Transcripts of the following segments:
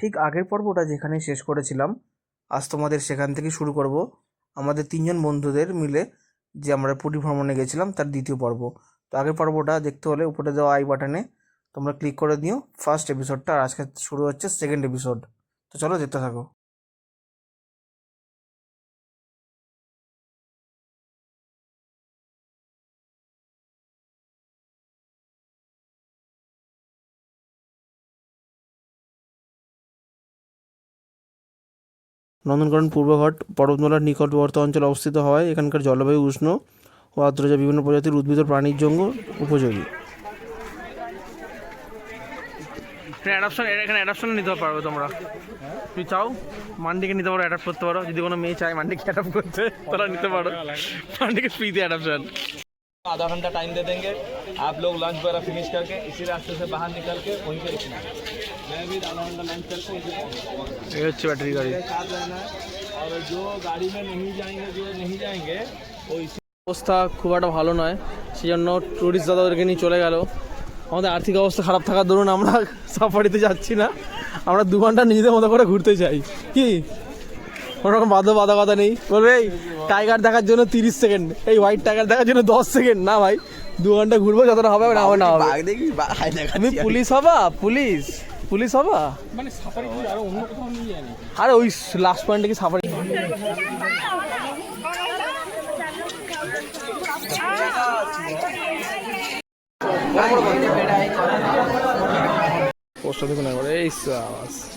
ঠিক আগের পর্বটা যেখানে শেষ করেছিলাম, আজ তোমাদের সেখান থেকে শুরু করব আমাদের 3জন বন্ধুদের মিলে যে আমরা পুরী ভ্রমণে গেছিলাম তার দ্বিতীয় পর্ব। তো আগের পর্বটা দেখতে হলে উপরে দেওয়া আই বাটনে তোমরা ক্লিক করে দিও ফার্স্ট এপিসোডটা, আর আজকে শুরু হচ্ছে সেকেন্ড এপিসোড। তো চলো দেখতে থাকো। নন্দনকানন পূর্বঘাট পর্বতমালার নিকটবর্তী অঞ্চলে অবস্থিত হওয়ায় এখানকার জলবায়ু উষ্ণ ও আর্দ্র, যা বিভিন্ন প্রজাতির উদ্ভিদ ও প্রাণীর জন্য উপযোগী। এখানে অ্যাডাপশন নিতে পারবে তোমরা, তুমি চাও মান্ডিকে নিতে পারো, অ্যাডাপ্ট করতে পারো। যদি কোনো মেয়ে চায় মান্ডিকে অ্যাডাপ্ট করতে, তারা নিতে পারো। মান্ডিকে ফ্রিতে অ্যাডাপশন। आधा घंटा टाइम दे देंगे, आप लोग लंच वगैरह फिनिश करके इसी रास्ते से बाहर निकल के वहीं पे रुकना है। मैं भी आधा घंटा लंच करके এই হচ্ছে ব্যাটারি গাড়ি। साथ रहना है। और जो गाड़ी में नहीं जाएंगे वो इसी অবস্থা খুব একটা ভালো নয়, সেই জন্য টুরিস্ট দাদাদেরকে নিয়ে চলে গেল। আমাদের আর্থিক অবস্থা খারাপ থাকার দরুন আমরা সাফারিতে যাচ্ছি না, আমরা 2 ঘন্টা নিজেদের মতো করে ঘুরতে চাই। কি কোনোরকম বাধা নেই। বলবে এই টাইগার দেখার জন্য 30 সেকেন্ড, এই হোয়াইট টাইগার দেখার জন্য 10 সেকেন্ড। না ভাই, 2 ঘন্টা ঘুরবো, যতটা হবে না হবে না হবে। তুমি পুলিশ হবা, পুলিশ হবা মানে সাফারি আর অন্য কোথাও নিয়ে যায়নি। আরে ওই লাস্ট পয়েন্টে কি সাফারি। পোস্টটা দেখুন একবার, এই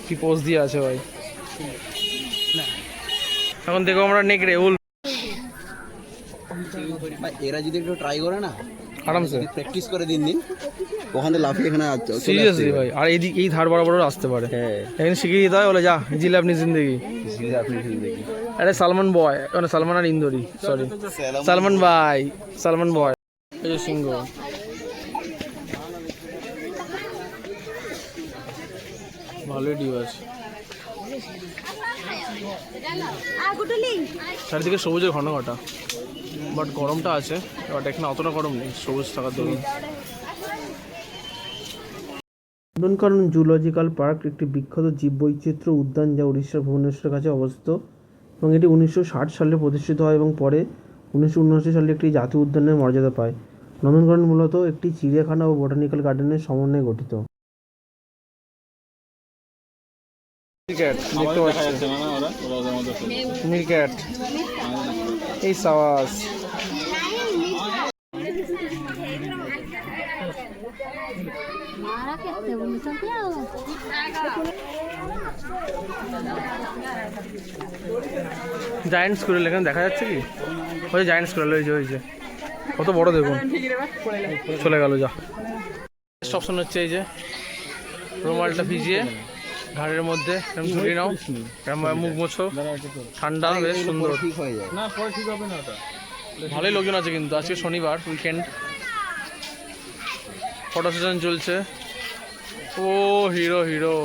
কি পোস্ট দিয়ে আছে ভাই। এখন দেখো আমরা নেকড়ে উল এরা যদি একটু ট্রাই করে না, আরামসে প্র্যাকটিস করে দিন ওখান থেকে লাফিয়ে এখানে সিরিয়াসলি ভাই। আর এই ধার বরাবর আসতে পারে, এখানে শিখিয়ে দিতে হয়। বলে যা জিলে আপনি জিন্দগি। আরে সালমান বয়, মানে সালমান আর ইন্দোরি, সরি সালমান ভাই, সালমান বয়। এই যে সিংহ, ভালোই ডিউ আছে। চারিদিকে সবুজের ঘন ঘটা, বাট গরমটা আছে। বাট এখানে অতটা গরম নেই সবুজ থাকার দরুন। নন্দনকানন জুলজিক্যাল পার্ক একটি বিখ্যাত জীববৈচিত্র্য উদ্যান, যা উড়িষ্যার ভুবনেশ্বরের কাছে অবস্থিত, এবং এটি 1960 সালে প্রতিষ্ঠিত হয় এবং পরে 1979 সালে একটি জাতীয় উদ্যানের মর্যাদা পায়। নন্দনকানন মূলত একটি চিড়িয়াখানা ও বোটানিক্যাল গার্ডেনের সমন্বয়ে গঠিত। মিরক্যাট দেখতে পাচ্ছি, মিরক্যাট, এই সাওয়াস। জায়ান্ট স্কুরেল এখানে দেখা যাচ্ছে কি? ওই জায়ান্ট স্কুরেল, ওই যে কত বড় দেখুন। চলে গেল যা। অপশন হচ্ছে এই যে রুমালটা ভিজিয়ে ঘাড়ের মধ্যে ঝুঁকি নাও, মুখ মোছো, ঠান্ডা, বেশ সুন্দর। ঠিক হয়ে যায় না পরে ঠিক হবে না ওটা। ভালোই লোকজন আছে কিন্তু, আজকে শনিবার, উইকেন্ড। ফটো সেশন চলছে। ও হিরো হিরো।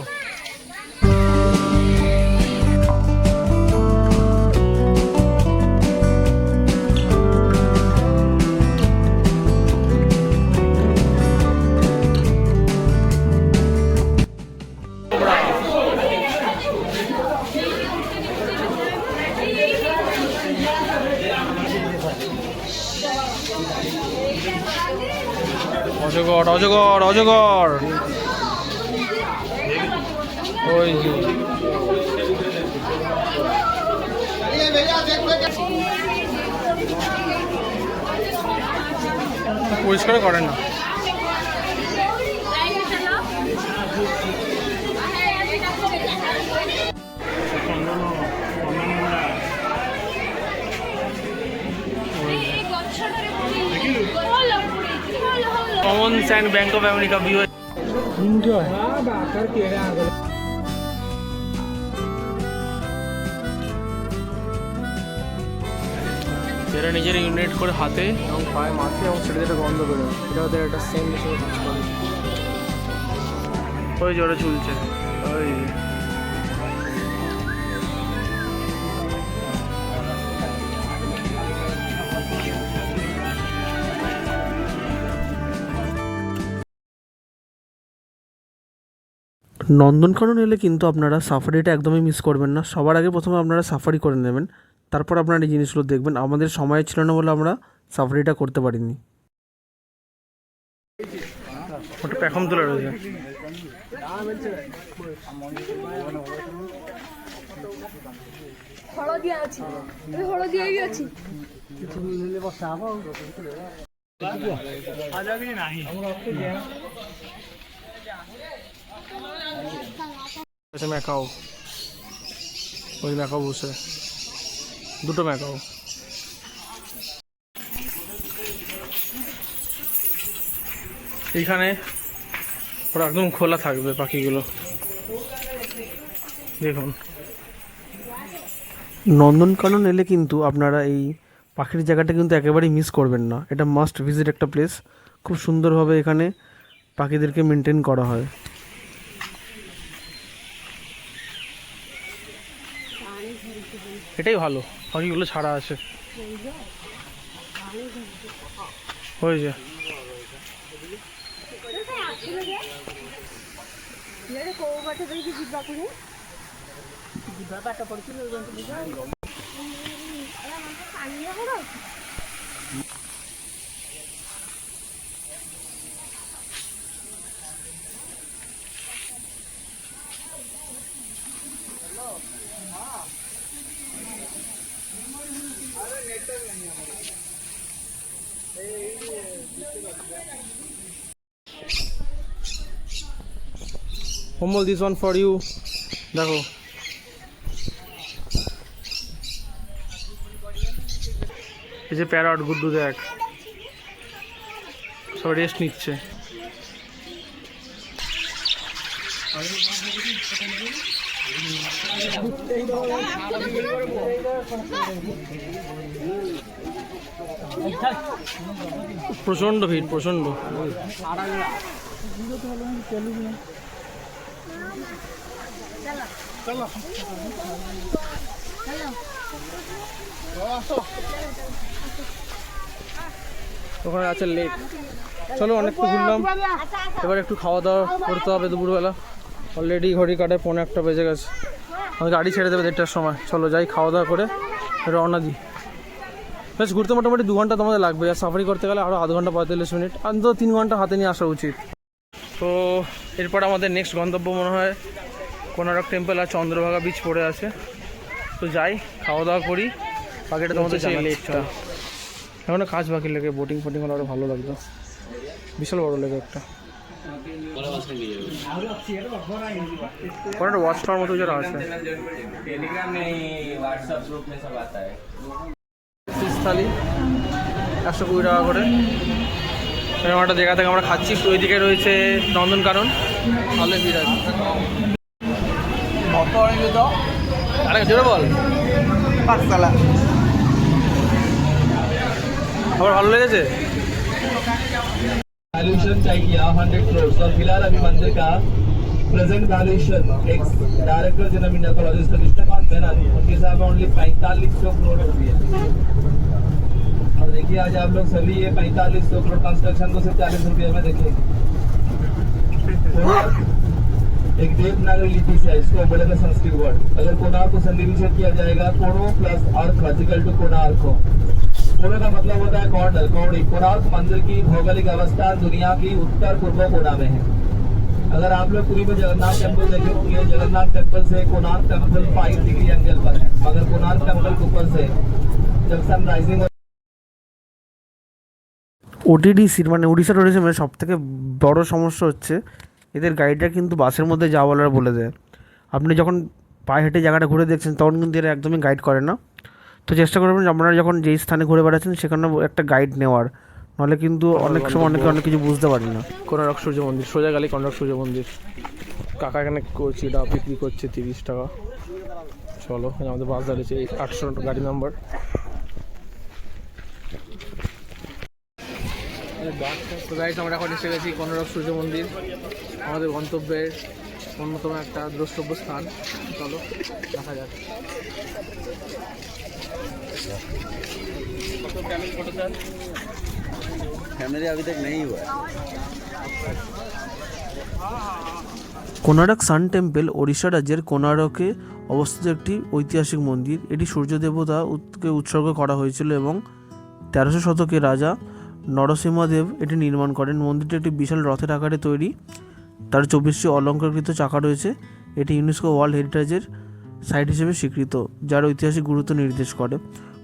অজগর অজগর অজগর, ওই যে পরিষ্কার করে না। Commons and bank of America view. এরা নিজের ইউনিট করে হাতে এবং পায়ে মাথে এবং ছেড়ে যেটা গন্ধ বেরোয়, এটা ওদের একটা সেম হিসেবে কাজ করে। ওই জোরে ঝুলছে, ওই নন্দনকানন এলে কিন্তু আপনারা সাফারিটা একদমই মিস করবেন না। সবার আগে প্রথমে আপনারা সাফারি করে নেবেন, তারপর আপনারা এই জিনিসগুলো দেখবেন। আমাদের সময় ছিল না বলে আমরা সাফারিটা করতে পারিনি। ওটা প্যাকম তোলা রয়েছে। হলদিয়া আছে, হলদিয়া আছে। ম্যাকাও, ওই ম্যাকাও বসে দুটো ম্যাকাও। এইখানে ওরা একদম খোলা থাকবে পাখিগুলো, দেখুন। নন্দনকানন এলে কিন্তু আপনারা এই পাখির জায়গাটা কিন্তু একেবারেই মিস করবেন না। এটা মাস্ট ভিজিট একটা প্লেস। খুব সুন্দরভাবে এখানে পাখিদেরকে মেনটেন করা হয়। এটাই ভালো, পাখিগুলো ছাড়া আছে। হয়েছে Humble, this one for you. দেখো এই যে প্যারট গুড্ডু দেখ, সব রেস্ট নিচ্ছে। প্রচন্ড ভিড়, প্রচন্ড। ওখানে আছে লেক। চলো অনেকটা ঘুরলাম, এবার একটু খাওয়া দাওয়া করতে হবে দুপুরবেলা। অলরেডি ঘড়ি কাটে 1:15 বেজে গেছে। আমাকে গাড়ি ছেড়ে দেবে 1:30টার সময়। চলো যাই, খাওয়া দাওয়া করে রওনা দিই। বেশ ঘুরতে মোটামুটি 2 ঘন্টা তোমাদের লাগবে, আর সাফারি করতে গেলে আরও আধ ঘন্টা 45 মিনিট, অন্তত 3 ঘন্টা হাতে নিয়ে আসা উচিত। তো এরপর আমাদের নেক্সট গন্তব্য মনে হয় কোনারক টেম্পল আর চন্দ্রভাগা বিচ পড়ে আছে। তো যাই, খাওয়া দাওয়া করি, বাকিটা তোমাদের সেই লেকটা। এখনও কাজ বাকি লেগে, বোটিং ফোটিং হলে আরও ভালো লাগতো। বিশাল বড় লেগে একটা, কোনো ওয়াচ টাওয়ার মতো যারা আছে। ফিশ থালি 120 টাকা করে। এরকম একটা জায়গা থেকে আমরা খাচ্ছি। ওই দিকে রয়েছে নন্দনকানন, ভালো ভিড় আছে। আরে জোরে বল। পাঁচতলা আমার ভালো লেগেছে। वैल्यूएशन चाहिए किया 100 करोड़ और फिलहाल अभी मंदिर का present valuation ex director general मिनकोलॉजिस्ट कृष्णकांत मेनन उनके हिसाब में ओनली 4500 करोड़ रुपए है। और देखिए आज आप लोग सभी ये 4500 करोड़ कंस्ट्रक्शन को सिर्फ 40 रुपये में देखेंगे। एक देवनागरी लिपि से इसको बोलेगा संस्कृत वर्ड। अगर कोणार्क को संधिविच्छेद किया जाएगा कोनो प्लस अर्थ इक्वल टू कोणार्क। कोण का मतलब होता है कॉर्नर, कौड़ी। कोणार्क मंदिर की भौगोलिक अवस्था दुनिया की उत्तर पूर्व कोना में है। अगर आप लोग पूरी में जगन्नाथ टेम्पल देखें तो ये जगन्नाथ टेम्पल से कोणार्क टेम्पल 5 डिग्री एंगल पर है, मगर कोणार्क टेम्पल के ऊपर से जब सन राइजिंग ওটিডিসির মানে উড়িষ্যা ট্যুরিজমের সব থেকে বড় সমস্যা হচ্ছে এদের গাইডরা কিন্তু বাসের মধ্যে যা বলার বলে দেয়। আপনি যখন পায়ে হেঁটে জায়গাটা ঘুরে দেখছেন তখন কিন্তু এরা একদমই গাইড করে না। তো চেষ্টা করবেন আপনারা যখন যেই স্থানে ঘুরে বেড়াচ্ছেন সেখানে একটা গাইড নেওয়ার, নাহলে কিন্তু অনেক সময় অনেক কিছু বুঝতে পারি না। কোনারক সূর্য মন্দির, সোজা গেলে কোনারক সূর্য মন্দির। কাকা এখানে চিড়া বিক্রি করছে 30 টাকা। চলো, আমাদের বাস দাঁড়িয়েছে 800 গাড়ি নাম্বার। তো গাইস, আমরা এখন এসে গেছি কোনারক সূর্য মন্দির, আমাদের গন্তব্যের অন্যতম একটা দ্রষ্টব্য স্থান। চলো দেখা যাক। फैमिली अभी तक नहीं हुआ है। কোনারক সান টেম্পল ওড়িশা রাজ্যের কোনারকে অবস্থিত একটি ঐতিহাসিক মন্দির। এটি সূর্য দেবতাকে উৎসর্গ করা হয়েছিল এবং 1300 শতকে রাজা নরসিংহদেব এটি নির্মাণ করেন। মন্দিরটি একটি বিশাল রথের আকারে তৈরি, তার 24টি অলঙ্কারকৃত চাকা রয়েছে। এটি ইউনেস্কো ওয়ার্ল্ড হেরিটেজের সাইট হিসেবে স্বীকৃত, যার ঐতিহাসিক গুরুত্ব নির্দেশ করে।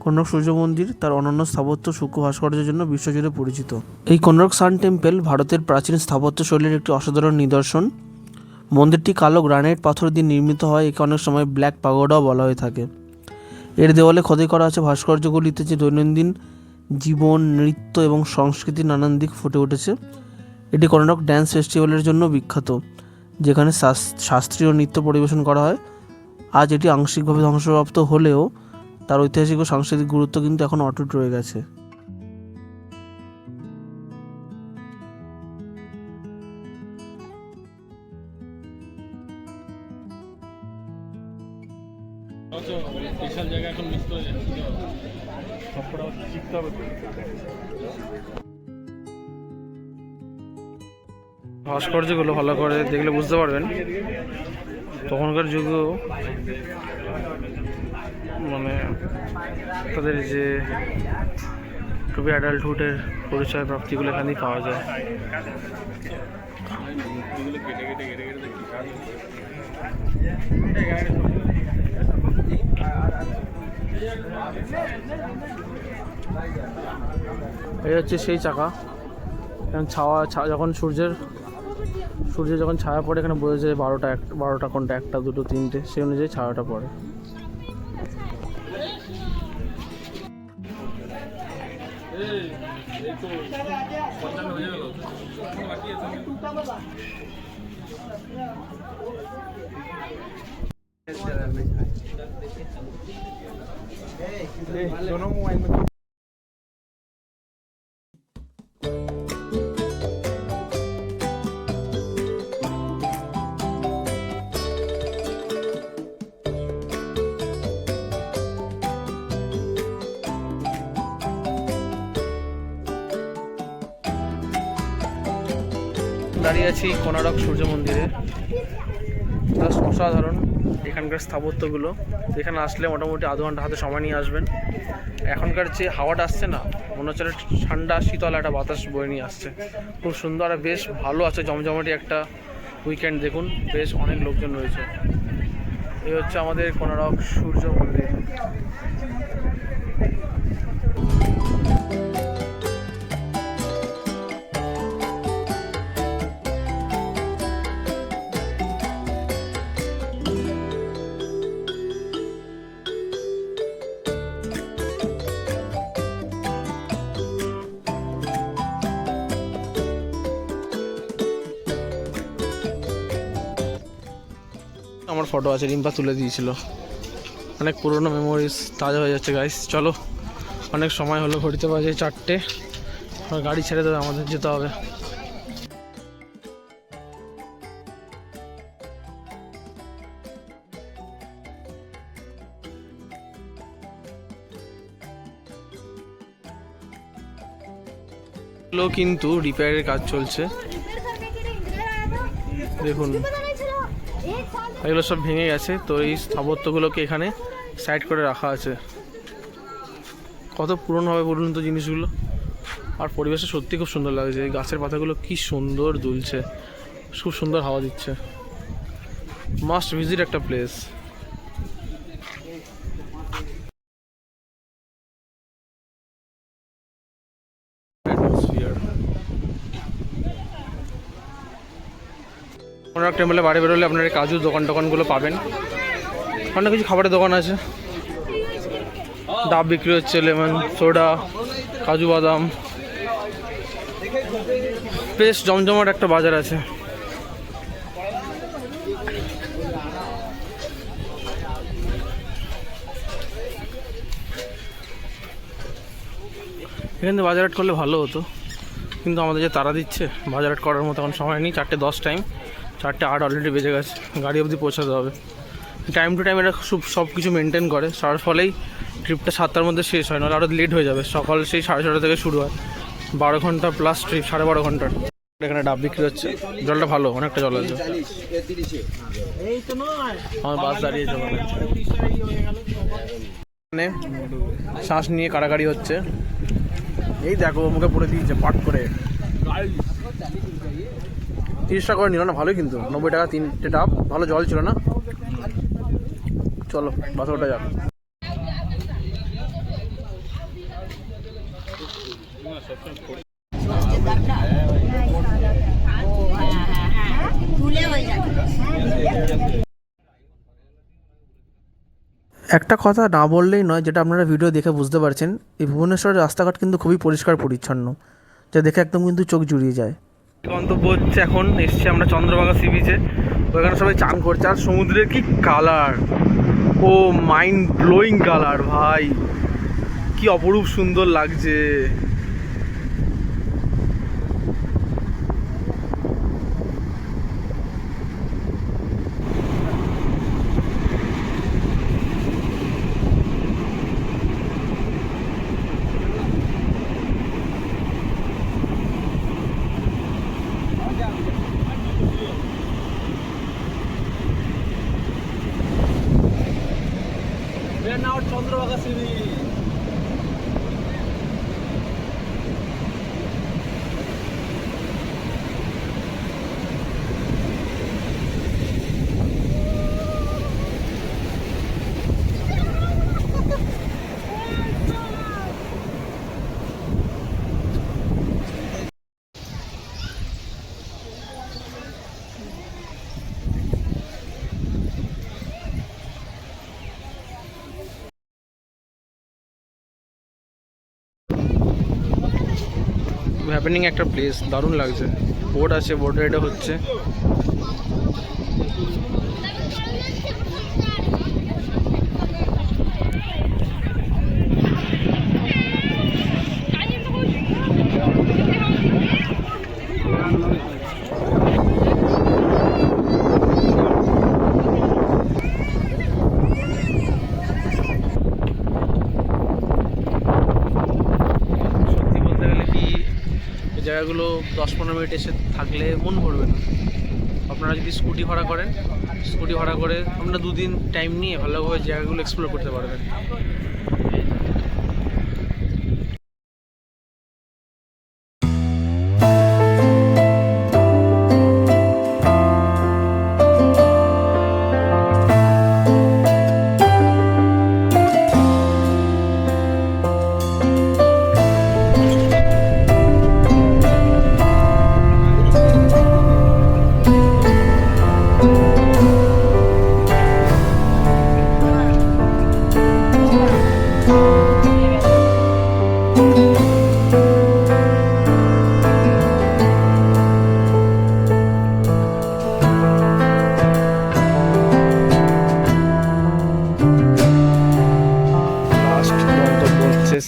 কোনারক সূর্য মন্দির তার অনন্য স্থাপত্য সূক্ষ্ম ভাস্কর্যের জন্য বিশ্বজুড়ে পরিচিত। এই কোনারক সান টেম্পল ভারতের প্রাচীন স্থাপত্য শৈলীর একটি অসাধারণ নিদর্শন। মন্দিরটি কালো গ্রানাইট পাথর দিয়ে নির্মিত হয়, একে অনেক সময় ব্ল্যাক পাগোডাও বলা হয়ে থাকে। এর দেওয়ালে খোদাই করা আছে ভাস্কর্যগুলিতে যে দৈনন্দিন জীবন, নৃত্য এবং সংস্কৃতির নানান দিক ফুটে উঠেছে। এটি কোনারক ড্যান্স ফেস্টিভ্যালের জন্য বিখ্যাত, যেখানে শাস্ত্রীয় নৃত্য পরিবেশন করা হয়। আজ এটি আংশিকভাবে ধ্বংসপ্রাপ্ত হলেও তার ঐতিহাসিক ও সাংস্কৃতিক গুরুত্ব কিন্তু এখন অটুট রয়ে গেছে। ভাস্কর্যগুলো ভালো করে দেখলে বুঝতে পারবেন তখনকার যুগেও মানে তাদের যে খুবই অ্যাডাল্টহুডের পরিচয় প্রাপ্তিগুলো এখানেই পাওয়া যায়। এই হচ্ছে সেই চাকা, এখন যখন সূর্যের যখন ছায়া পড়ে এখানে বোঝা যায় 12টা কোনটা 1টা 2টো 3টে, সেই অনুযায়ী ছায়াটা পড়ে। দাঁড়িয়ে আছি কোনারক সূর্য মন্দিরে, জাস্ট অসাধারণ এখানকার স্থাপত্যগুলো। এখানে আসলে মোটামুটি আধ ঘন্টা হাতে সময় নিয়ে আসবেন। এখনকার যে হাওয়াটা আসছে না, মনে হচ্ছে ঠান্ডা শীতল একটা বাতাস বয়ে নিয়ে আসছে, খুব সুন্দর আর বেশ ভালো আছে। জমজমাটি একটা উইকেন্ড, দেখুন বেশ অনেক লোকজন রয়েছে। এই হচ্ছে আমাদের কোনারক সূর্য মন্দির। আমার ফটো আছে, রিম্পা তুলে দিয়েছিল, অনেক পুরনো মেমোরিজ তাজা হয়ে যাচ্ছে গাইস। চলো, অনেক সময় হলো, ঘড়িতে বাজে 4টে, গাড়ি ছেড়ে দেবে, আমাদের যেতে হবে। কিন্তু রিপেয়ারের কাজ চলছে, দেখুন এগুলো সব ভেঙে গেছে। তো এই স্থাপত্যগুলোকে এখানে সাইড করে রাখা আছে। কত পুরনো হবে বলুন তো জিনিসগুলো। আর পরিবেশটা সত্যি খুব সুন্দর লাগছে, এই গাছের পাতাগুলো কি সুন্দর দুলছে, খুব সুন্দর হাওয়া দিচ্ছে। মাস্ট ভিজিট একটা প্লেস। কোনারক টেম্পলে বাড়ি বেরোলে আপনার কাজু দোকানগুলো পাবেন, অনেক কিছু খাবারের দোকান আছে, ডাব বিক্রি হচ্ছে, লেমন সোডা, কাজু বাদাম, বেশ জমজমাট একটা বাজার আছে। এখানে বাজারহাট করলে ভালো হতো, কিন্তু আমাদের যে তারা দিচ্ছে বাজারহাট করার মতো এখন সময় নেই। 4:10 টাইম, 4:08 অলরেডি বেজে গেছে, গাড়ি অবধি পৌঁছাতে হবে। টাইম টু টাইম এটা সব কিছু মেনটেন করে, তার ফলেই ট্রিপটা 7টার মধ্যে শেষ হয়, নাহলে আরও লেট হয়ে যাবে। সকাল সেই 6:30 থেকে শুরু হয়, 12 ঘন্টা প্লাস ট্রিপ, 12.5 ঘন্টার। এখানে ডাব বিক্রি হচ্ছে, জলটা ভালো, অনেকটা জল আছে। আমার বাস দাঁড়িয়েছে ওখানে। এখানে শ্বাস নিয়ে কাড়াকাড়ি হচ্ছে, এই দেখো মুখে পড়ে দিয়েছে পাট করে। 30 টাকা করে নিল না, ভালোই কিন্তু 90 টাকা 3টে ডাব, ভালো জল ছিল না। চলো বাসে ওঠা যাক। একটা কথা না বললেই নয়, যেটা আপনারা ভিডিও দেখে বুঝতে পারছেন, এই ভুবনেশ্বরের রাস্তাঘাট কিন্তু খুবই পরিষ্কার পরিচ্ছন্ন, যা দেখে একদম কিন্তু চোখ জুড়িয়ে যায়। গন্তব্য হচ্ছে, এখন এসছি আমরা চন্দ্রভাগা সি বিচে। ওখানে সবাই চান করছে, আর সমুদ্রের কি কালার, ও মাইন্ড ব্লোয়িং কালার ভাই, কি অপরূপ সুন্দর লাগছে। Chandrabhaga sea beach. হ্যাপেনিং একটা প্লেস, দারুণ লাগছে। বোট আছে, বোট রাইডও হচ্ছে। জায়গাগুলো 10-15 মিনিট এসে থাকলে মন ভরবে না। আপনারা যদি স্কুটি ভাড়া করেন, স্কুটি ভাড়া করে আপনারা 2 দিন টাইম নিয়ে ভালোভাবে জায়গাগুলো এক্সপ্লোর করতে পারবেন।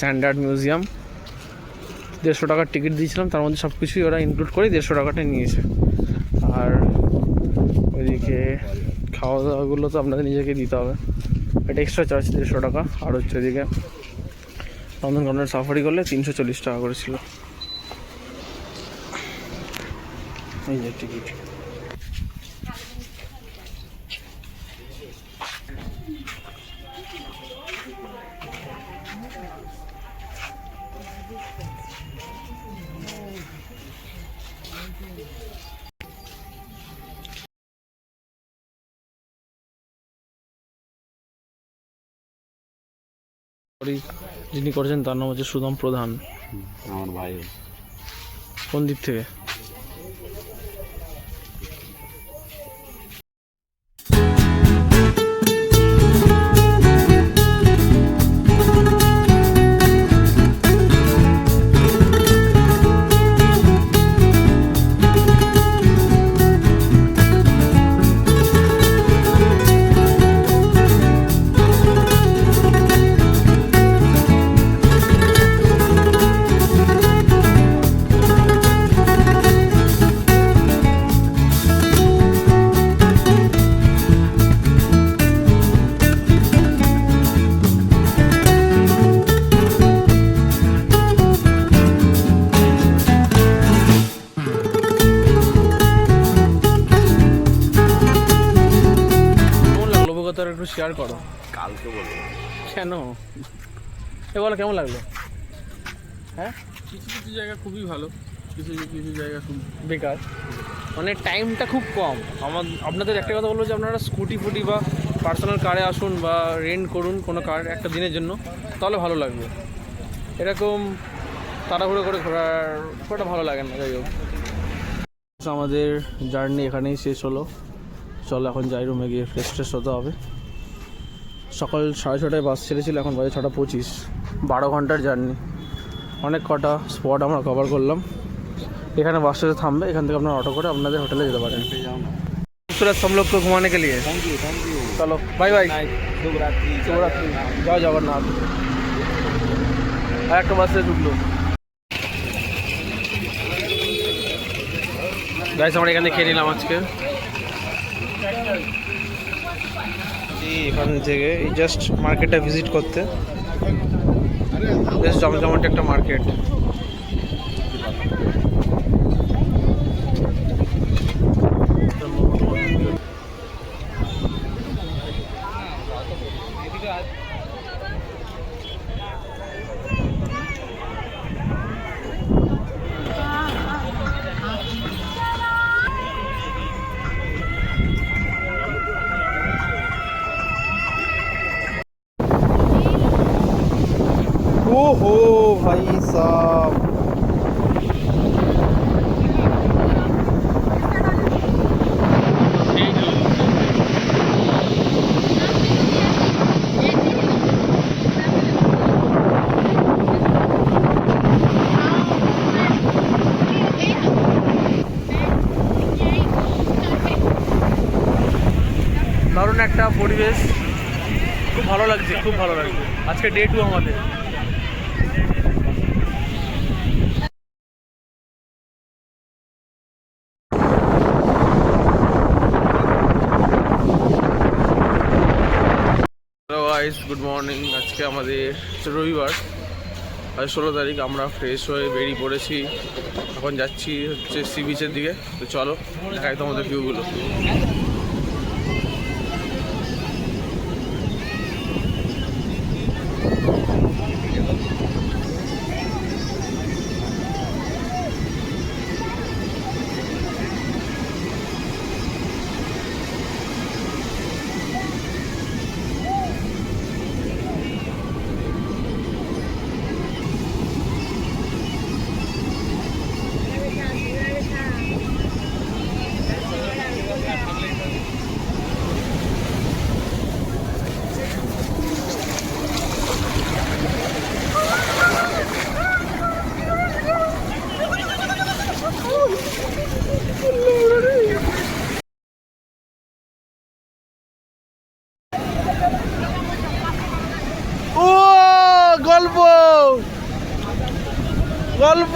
স্ট্যান্ডার্ড মিউজিয়াম, 150 টাকার টিকিট দিয়েছিলাম, তার মধ্যে সব কিছুই ওরা ইনক্লুড করে 150 টাকাটা নিয়েছে। আর ওইদিকে খাওয়া দাওয়াগুলো তো আপনাদের নিজেকে দিতে হবে, এটা এক্সট্রা চার্জ 150 টাকা। আর হচ্ছে ওইদিকে নন্দনকাননের সাফারি করলে 340 টাকা করেছিল এই যে টিকিট। যিনি করেছেন তার নাম হচ্ছে সুদাম প্রধান, আমার ভাই। কোন দিক থেকে? শেয়ার করো। কালকে বলবো। কেন এ বলো কেমন লাগলো? হ্যাঁ কিছু কিছু জায়গা খুবই ভালো, কিছু কিছু জায়গা খুব বেকার, মানে টাইমটা খুব কম। আপনাদের একটা কথা বলবো যে আপনারা স্কুটি ফুটি বা পার্সোনাল কারে আসুন বা রেন্ট করুন কোনো কার একটা দিনের জন্য, তাহলে ভালো লাগবে। এরকম তাড়াহুড়ো করে ঘোরাটা ভালো লাগে না। যাই হোক, আমাদের জার্নি এখানেই শেষ হলো। চলো এখন যাই রুমে গিয়ে ফ্রেশ ট্রেশ হতে হবে। সকাল 6:30টায় বাস ছেড়েছিল, এখন বাজে 6:25, 12 ঘন্টার জার্নি। অনেক কটা স্পট আমরা কভার করলাম। এখানে বাস স্টেশনে থামবে, এখান থেকে আপনার অটো করে আপনাদের হোটেলে যেতে পারেন। खूबसूरत हम लोग को घुमाने के लिए। Thank you. चलो बाय बाय। শুভরাত্রি। শুভরাত্রি। জয় জগন্নাথ। আর একটা বাসে ঢুকলো। গাইস আমরা এখানে খেয়ে নিলাম আজকে। এখান থেকে এই জাস্ট মার্কেটটা ভিজিট করতে, বেশ জমজমাট একটা মার্কেট। ओहो भाई साहब, দারুণ একটা পরিবেশ, খুব ভালো লাগছে, খুব ভালো লাগছে। আজকে ডে 2 আমাদের। Hello guys, good morning. আজকে আমাদের রবিবার, আজ 16 তারিখ। আমরা ফ্রেশ হয়ে বেরিয়ে পড়েছি, এখন যাচ্ছি হচ্ছে সি বিচের দিকে। তো চলো দেখাই তোমাদের ভিউগুলো। ও গল্প গল্প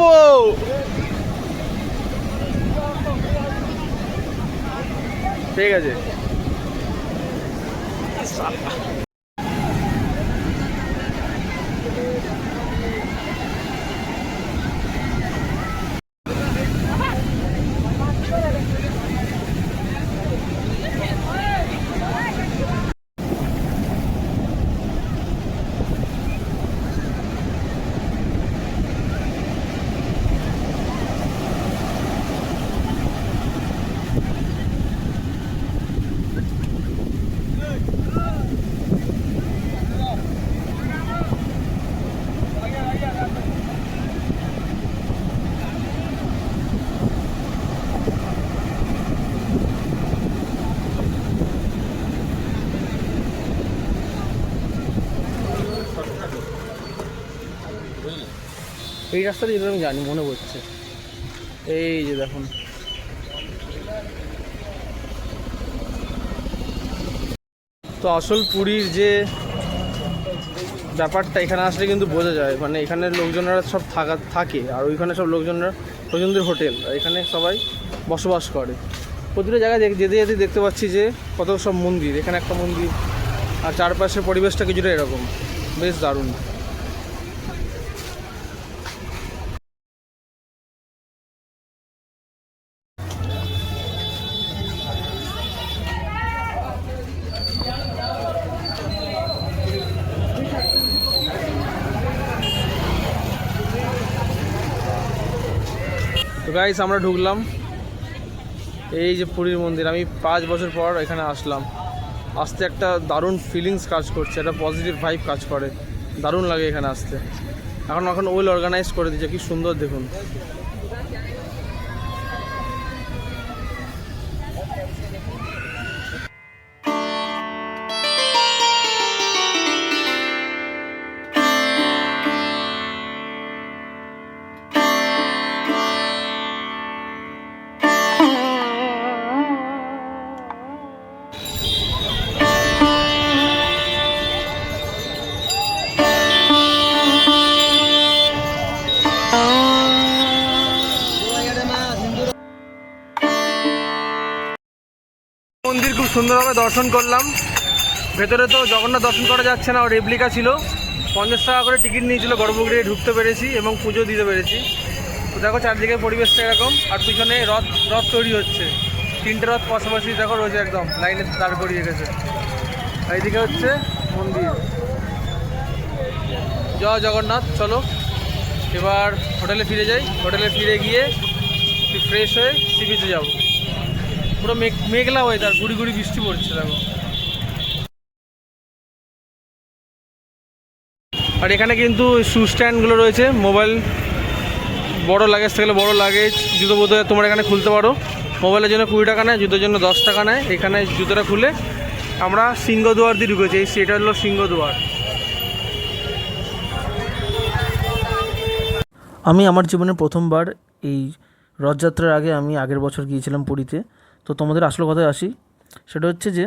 ঠিক আছে। এই রাস্তা দিয়ে আমি জানি, মনে পড়ছে। এই যে দেখুন, তো আসল পুরীর যে ব্যাপারটা এখানে আসলে কিন্তু বোঝা যায়। মানে এখানের লোকজনরা সব থাকে, আর ওইখানে সব লোকজনদের হোটেল, আর এখানে সবাই বসবাস করে। প্রতিটা জায়গায় যেতে যেতে দেখতে পাচ্ছি যে কত সব মন্দির। এখানে একটা মন্দির, আর চারপাশের পরিবেশটা কিছুটা এরকম, বেশ দারুণ। গাইস আমরা ঢুকলাম এই যে পুরীর মন্দির। আমি 5 বছর পর এখানে আসলাম, আসতে একটা দারুণ ফিলিংস কাজ করছে, একটা পজিটিভ ভাইব কাজ করে, দারুণ লাগে এখানে আসতে। এখন ওয়েল অর্গানাইজ করে দিয়েছে, কি সুন্দর দেখুন। মন্দির খুব সুন্দরভাবে দর্শন করলাম। ভেতরে তো জগন্নাথ দর্শন করা যাচ্ছে না, ওর রেপ্লিকা ছিল। 50 টাকা করে টিকিট নিয়েছিল, গর্ভগৃহে ঢুকতে পেরেছি এবং পুজো দিতে পেরেছি। তো দেখো চারদিকে পরিবেশটা এরকম, আর পিছনে রথ তৈরি হচ্ছে। 3টে রথ পাশাপাশি দেখো রয়েছে, একদম লাইনে দাঁড় করিয়ে রেখেছে। এইদিকে হচ্ছে মন্দির। জয় জগন্নাথ। চলো এবার হোটেলে ফিরে যাই। হোটেলে ফিরে গিয়ে ফ্রেশ হয়ে সি বিচে যাবো। পুরো মেঘলা ওয়েদার, গুড়ি গুড়ি বৃষ্টি পড়ছে দেখো। আর এখানে কিন্তু শু স্ট্যান্ডগুলো রয়েছে। মোবাইল, বড় লাগেজ থাকলে বড় লাগেজ, জুতো বোধ তোমরা এখানে খুলতে পারো। মোবাইলের জন্য 20 টাকা নেয়, জুতোর জন্য 10 টাকা নেয়। এখানে জুতোটা খুলে আমরা সিংহদুয়ার দিয়ে ঢুকেছি। সেটা হলো সিংহদুয়ার। আমি আমার জীবনে প্রথমবার এই রথযাত্রার আগে আমি আগের বছর গিয়েছিলাম পুরীতে। তো তোমাদের আসল কথায় আসি, সেটা হচ্ছে যে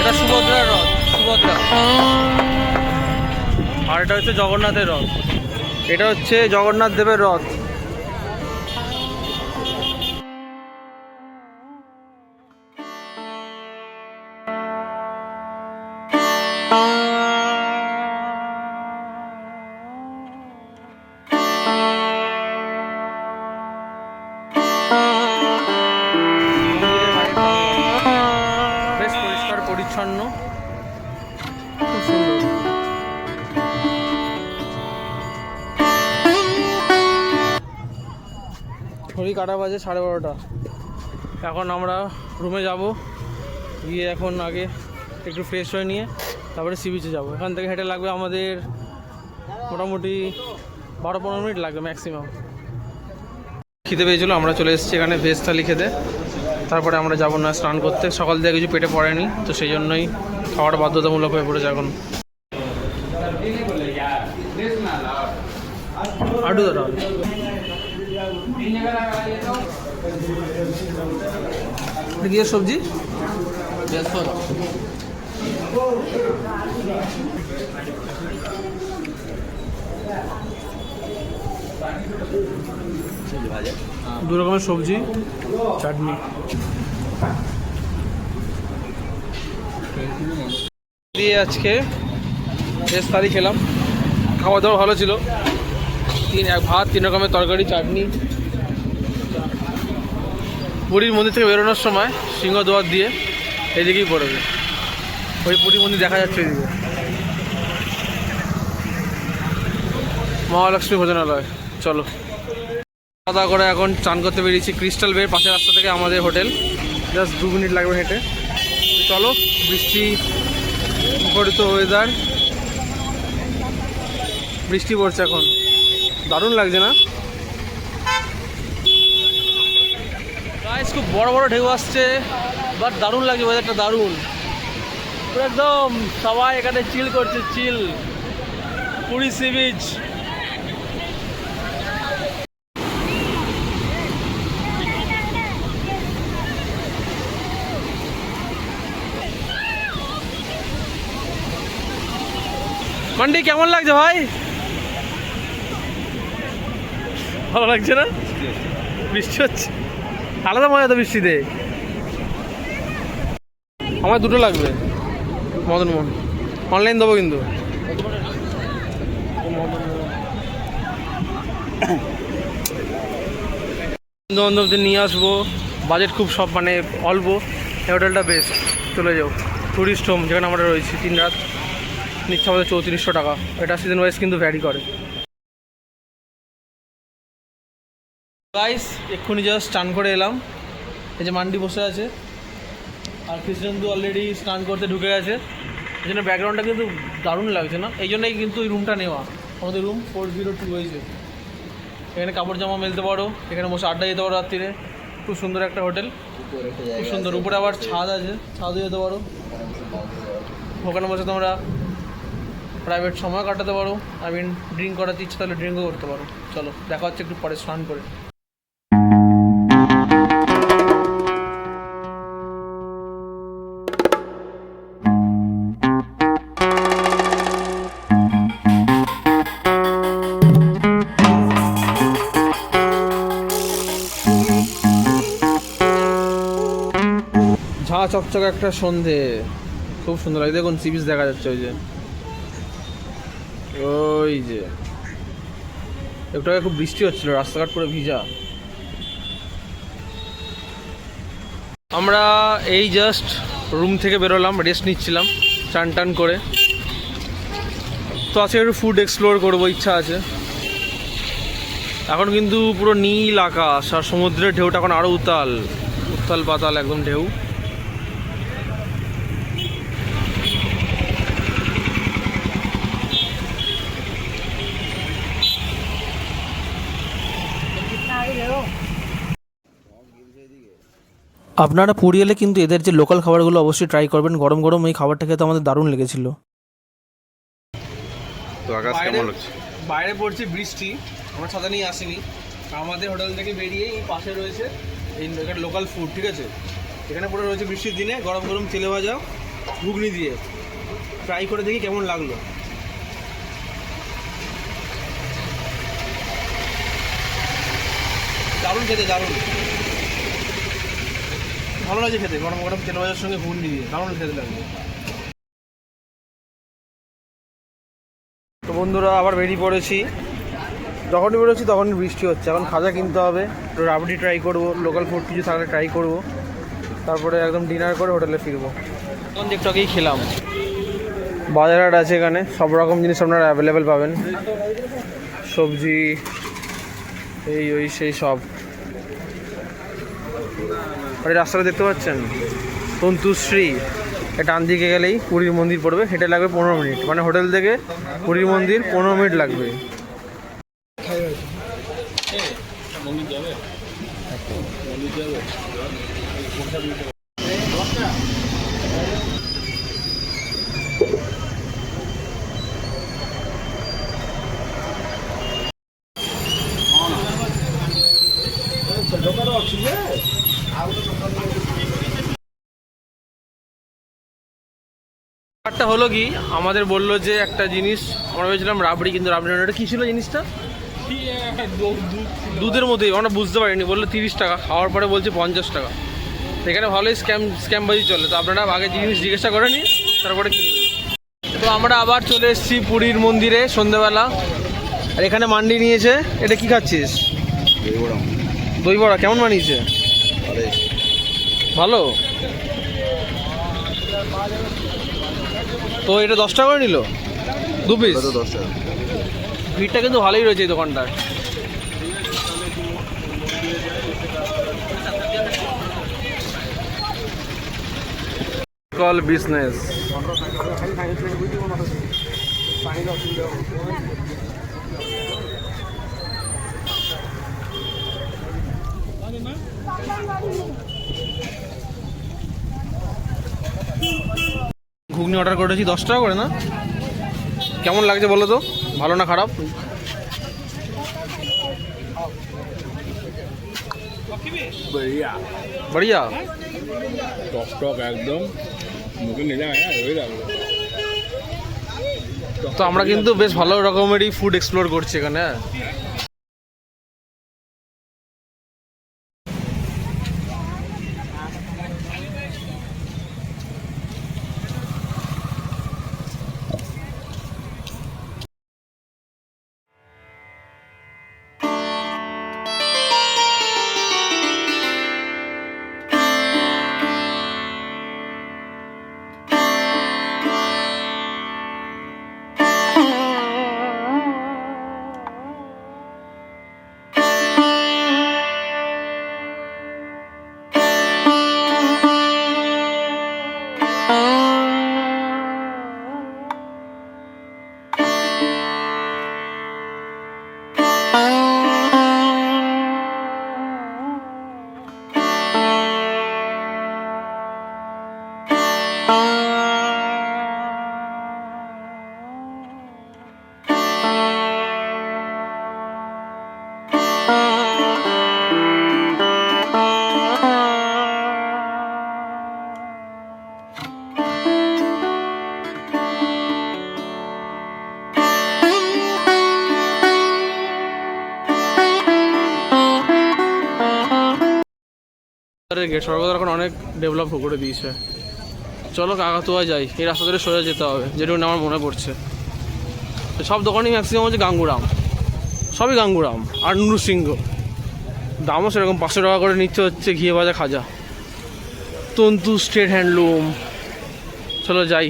এটা সুভদ্রার রথ, সুভদ্রা। আর এটা হচ্ছে জগন্নাথের রথ। এটা হচ্ছে জগন্নাথ দেবের রথ। বেশ পরিষ্কার পরিচ্ছন্ন, খুব সুন্দর। ঘড়ি কাটা বাজে 12:30। এখন আমরা রুমে যাব, গিয়ে এখন আগে একটু ফ্রেশ হয়ে নিয়ে তারপরে সি বিচে যাবো। এখান থেকে হেঁটে লাগবে আমাদের মোটামুটি 12-15 মিনিট লাগবে ম্যাক্সিমাম। খিদে পেয়েছিলো, আমরা চলে এসেছি এখানে ভেজ থালি খেতে। তারপরে আমরা যাবো না স্নান করতে, সকাল থেকে কিছু পেটে পড়েনি, তো সেই জন্যই খাওয়াটা বাধ্যতামূলক হয়ে পড়েছে এখন। আডু দাদা দিয়ে সবজি দু রকমের সবজি, চাটনি। দিয়ে আজকে ভেজ থালি খেলাম, খাওয়া দাওয়া ভালো ছিল। ভাত, 3 রকমের তরকারি, চাটনি। পুরীর মন্দির থেকে বেরোনোর সময় সিংহদুয়ার দিয়ে এদিকেই পড়বে, ওই পুরীর মন্দির দেখা যাচ্ছে এদিকে। মহালক্ষ্মী ভোজনালয়। চলো খাওয়া দাওয়া করে এখন চান করতে বেরিয়েছি ক্রিস্টাল বের পাশের রাস্তা থেকে আমাদের হোটেল, জাস্ট 2 মিনিট লাগবে হেঁটে। চলো, বৃষ্টি মুখরিত ওয়েদার, বৃষ্টি পড়ছে এখন, দারুণ লাগছে না? গাইস খুব বড় বড় ঢেউ আসছে, বাট দারুণ লাগছে ওয়েদারটা, দারুণ পুরো একদম। সবাই এখানে চিল করছে, চিল পুরী সি বিচ। মান্ডি কেমন লাগছে ভাই? ভালো লাগছে না? বৃষ্টি হচ্ছে, আলাদা মজা তো বৃষ্টিতে। আমার 2টো লাগবে মদনমোহন, অনলাইন দেবো কিন্তু। বন্ধু বান্ধবদের নিয়ে আসবো, বাজেট খুব সব মানে অল্প। এই হোটেলটা বেস্ট, চলে যাও। টুরিস্ট হোম যেখানে আমরা রয়েছি, 3 রাত নিচ্ছে আমাদের 3400 টাকা। এটা সিজন ওয়াইজ কিন্তু ভ্যারি করে। গাইস এক্ষুনি জাস্ট স্নান করে এলাম, এই যে মান্ডি বসে আছে আর কৃষ্ণেন্দু অলরেডি স্নান করতে ঢুকে গেছে। এই জন্য ব্যাকগ্রাউন্ডটা কিন্তু দারুণ লাগছে না? এই জন্যই কিন্তু এই রুমটা নেওয়া, আমাদের রুম 402 হয়েছে। এখানে কাপড় জামা মেলতে পারো, এখানে বসে আড্ডা যেতে পারো রাত্রিরে। খুব সুন্দর একটা হোটেল, খুব সুন্দর। উপরে আবার ছাদ আছে, ছাদে যেতে পারো। ওখানে বসে তোমরা প্রাইভেট সময় কাটাতে পারো। আই মিন ড্রিঙ্ক করাতে ইচ্ছে তাহলে ড্রিঙ্কও করতে পারো। চলো দেখা হচ্ছে একটু পরে স্নান করে। ঝাঁ চকচকে একটা সন্ধে, খুব সুন্দর লাগে। দেখুন সি বিচ দেখা যাচ্ছে, ওই যে ওই যে একটু আগে খুব বৃষ্টি হচ্ছিল, রাস্তাঘাট পুরো ভিজা। আমরা এই জাস্ট রুম থেকে বেরোলাম, রেস্ট নিচ্ছিলাম চান টান করে। তো আজকে একটু ফুড এক্সপ্লোর করবো ইচ্ছা আছে। এখন কিন্তু পুরো নীল আকাশ আর সমুদ্রের ঢেউটা এখন আরও উত্তাল উত্তাল পাতাল একদম ঢেউ। আপনারা পুরী এলে কিন্তু এদের যে লোকাল খাবারগুলো অবশ্যই ট্রাই করবেন। গরম গরম এই খাবারটা খেতে আমাদের দারুণ লেগেছিল। তো আকাশ কেমন লাগছে? বাইরে পড়ছে বৃষ্টি, আমরা ছাতা নিয়ে আসিনি। আমাদের হোটেল থেকে বেরিয়ে এই পাশে রয়েছে এই লোকাল ফুড, ঠিক আছে? এখানে পুরো রয়েছে বৃষ্টির দিনে গরম গরম তেলে ভাজা ঘুগনি দিয়ে। ট্রাই করে দেখি কেমন লাগলো। দারুণ খেতে, দারুণ ভালো লাগছে খেতে। গরম গরম তেলে ভাজার সঙ্গে ঘুগনি দিয়ে দারুণ খেতে লাগবে। তো বন্ধুরা আবার বেরিয়ে পড়েছি। যখনই বেরোচ্ছি তখনই বৃষ্টি হচ্ছে। এখন খাজা কিনতে হবে, একটু রাবড়ি ট্রাই করবো, লোকাল ফুড কিছু থাকলে ট্রাই করবো, তারপরে একদম ডিনার করে হোটেলে ফিরবো। তখন একটু আগেই খেলাম। বাজার হাট আছে এখানে, সব রকম জিনিস আপনারা অ্যাভেলেবেল পাবেন, সবজি এই ওই সেই সব। আর এই রাস্তাটা দেখতে পাচ্ছেন তন্তুশ্রী, এটা ডান দিকে গেলেই পুরীর মন্দির পড়বে। হেঁটে লাগবে 15 মিনিট, মানে হোটেল থেকে পুরীর মন্দির 15 মিনিট লাগবে। ব্যাপারটা হলো কি, আমাদের বললো যে একটা জিনিস, আমরা ভেবেছিলাম রাবড়ি, কিন্তু রাবড়ি নয়। এটা কী ছিল জিনিসটা? দুধের মধ্যেই, আমরা বুঝতে পারিনি। বললো 30 টাকা, খাওয়ার পরে বলছে 50 টাকা। এখানে ভালোই স্ক্যামবাজি চলে। তো আপনারা আগে জিনিস জিজ্ঞাসা করে নিন, তারপরে কিনবেন। তো আমরা আবার চলে এসেছি পুরীর মন্দিরে সন্ধ্যেবেলা। আর এখানে মান্ডি নিয়েছে। এটা কি খাচ্ছিস? দই বড়া। কেমন বানিয়েছে? ভালো। তো এটা 10 টাকা করে নিল 2 পিস। ভিড়টা কিন্তু ভালোই রয়েছে এই দোকানটায়। Call business. ঘুগনি অর্ডার করেছি 10 টাকা করে না? কেমন লাগছে বলো তো, ভালো না খারাপ? बढ़िया বড়িয়া। टॉप टॉप एकदम मुझे नहीं जाना है वही डाल তো আমরা কিন্তু বেশ ভালো রকমেরই ফুড এক্সপ্লোর করছি এখানে। হ্যাঁ, গেট সর্বদা এখন অনেক ডেভেলপ করে দিয়েছে। চলো কাকাতুয়া যাই, এই রাস্তা ধরে সোজা যেতে হবে যেটুকু আমার মনে পড়ছে। তো সব দোকানই ম্যাক্সিমাম হচ্ছে গাঙ্গুরাম, সবই গাঙ্গুরাম আর নুরসিংহ। দামও সেরকম 500 টাকা করে নিচ্ছে হচ্ছে ঘিয়ে ভাজা খাজা। তন্তু স্টেট হ্যান্ডলুম। চলো যাই।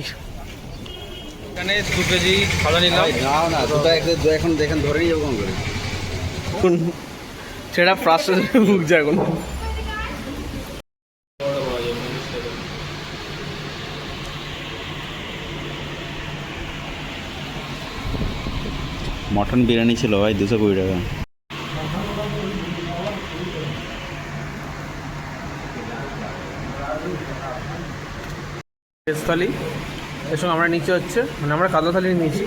এখানে 2 কেজি খাজা নিলাম। না দুটো এখন দেখেন ধরে নিয়ে যাবো করে সেটা ফ্রাস্ট্রেশনে ভুগছে এখন। মটন বিরিয়ানি ছিল ভাই 220 টাকা। ভেজ থালি এর সঙ্গে আমরা নিচে হচ্ছে, মানে আমরা কাতলা থালি নিয়েছি,